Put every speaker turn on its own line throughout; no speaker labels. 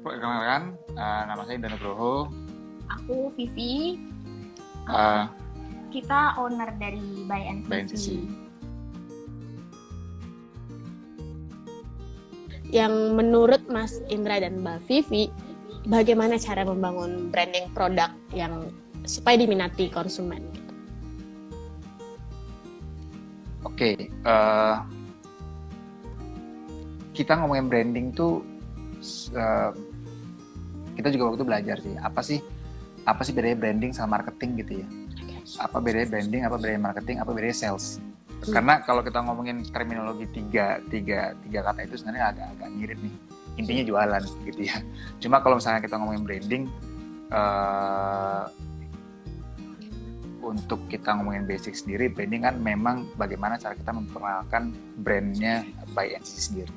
Perkenalkan, nama saya Indra Nugroho.
Aku Vivi.
Uh,
Kita owner dari By
NCC.
Yang menurut Mas Indra dan Mbak Vivi, bagaimana cara membangun branding produk yang supaya diminati konsumen?
Oke, kita ngomongin branding tuh, kita juga waktu itu belajar sih. Apa sih bedanya branding sama marketing gitu ya? Apa bedanya branding, apa bedanya marketing, apa bedanya sales? Karena kalau kita ngomongin terminologi tiga kata itu sebenarnya agak mirip nih. Intinya jualan gitu ya. Cuma kalau misalnya kita ngomongin branding, untuk kita ngomongin basic sendiri, branding kan memang bagaimana cara kita memperkenalkan brandnya By NCC sendiri.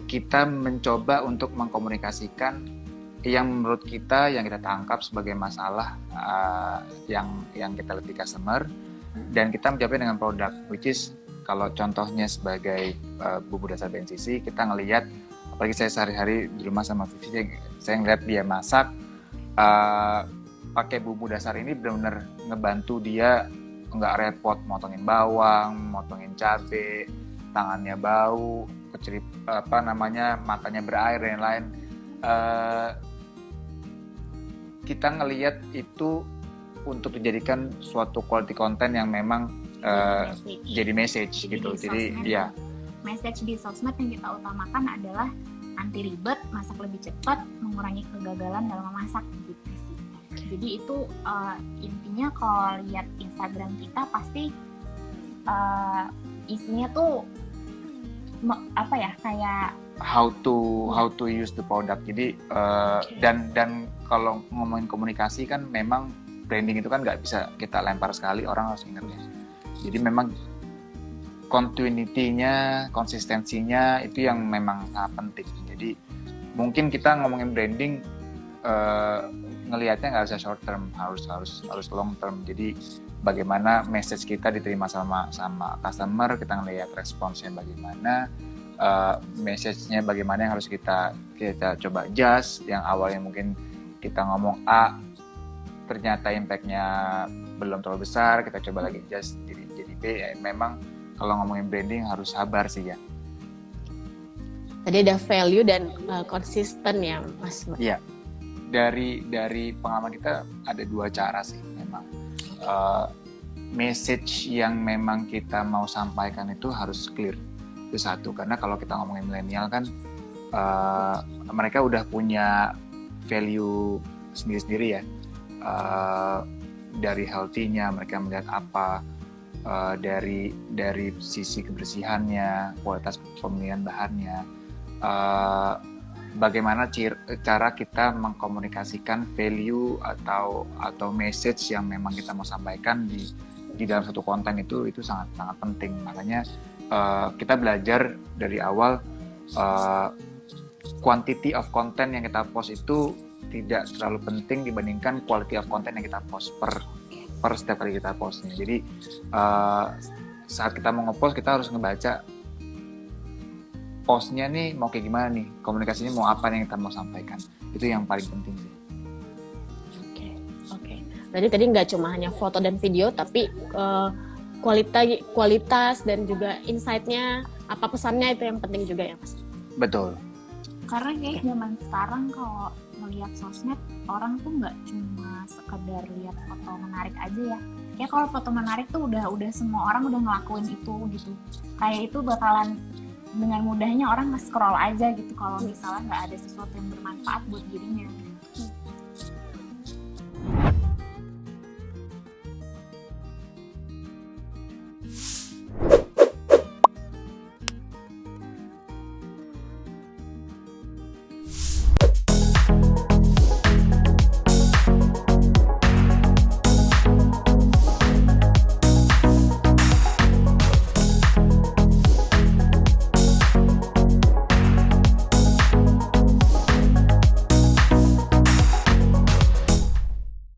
Kita mencoba untuk mengkomunikasikan yang menurut kita, yang kita tangkap sebagai masalah yang kita lihat di customer, dan kita menjawabnya dengan produk, which is kalau contohnya sebagai bumbu dasar By NCC, kita ngelihat, apalagi saya sehari-hari di rumah sama Vivi, saya ngeliat dia masak, pakai bumbu dasar ini benar-benar ngebantu dia nggak repot motongin bawang, motongin cabai, tangannya bau, matanya berair dan lain-lain. Kita ngelihat itu untuk dijadikan suatu quality content yang memang jadi message gitu. Jadi ya.
Message di sosmed yang kita utamakan adalah anti ribet, masak lebih cepat, mengurangi kegagalan dalam memasak gitu sih. Jadi itu intinya kalau lihat Instagram kita pasti isinya tuh kayak
how to use the product. Jadi dan kalau ngomongin komunikasi kan memang branding itu kan nggak bisa kita lempar sekali, orang harus ingatnya. Jadi memang continuity-nya, konsistensinya itu yang memang sangat penting. Jadi mungkin kita ngomongin branding ngelihatnya nggak bisa short term, harus long term. Jadi bagaimana message kita diterima sama customer, kita ngelihat responsnya bagaimana, message-nya bagaimana yang harus kita coba adjust. Yang awalnya mungkin kita ngomong A, ternyata impact-nya belum terlalu besar, kita coba lagi adjust jadi B. Ya, memang kalau ngomongin branding harus sabar sih ya.
Tadi ada value dan konsisten ya Mas.
Iya. Dari pengalaman kita ada dua cara sih memang. Message yang memang kita mau sampaikan itu harus clear, itu satu. Karena kalau kita ngomongin milenial kan mereka udah punya value sendiri-sendiri ya. Dari healthy-nya mereka melihat apa, dari sisi kebersihannya, kualitas pemilihan bahannya, bagaimana cara kita mengkomunikasikan value atau message yang memang kita mau sampaikan di dalam satu konten itu sangat penting. Makanya kita belajar dari awal, quantity of content yang kita post itu tidak terlalu penting dibandingkan quality of content yang kita post per setiap kali kita postnya. Jadi saat kita mau ngepost, kita harus ngebaca postnya nih mau kayak gimana nih, komunikasinya mau apa yang kita mau sampaikan. Itu yang paling penting sih.
Oke. Berarti tadi nggak cuma hanya foto dan video, tapi kualitas dan juga insight-nya, apa pesannya itu yang penting juga ya Mas?
Betul.
Karena kayak zaman sekarang kalau melihat sosmed, orang tuh nggak cuma sekedar lihat foto menarik aja ya. Kayak kalau foto menarik tuh udah semua orang udah ngelakuin itu gitu. Kayak itu bakalan dengan mudahnya orang nge-scroll aja gitu kalau misalnya nggak ada sesuatu yang bermanfaat buat dirinya.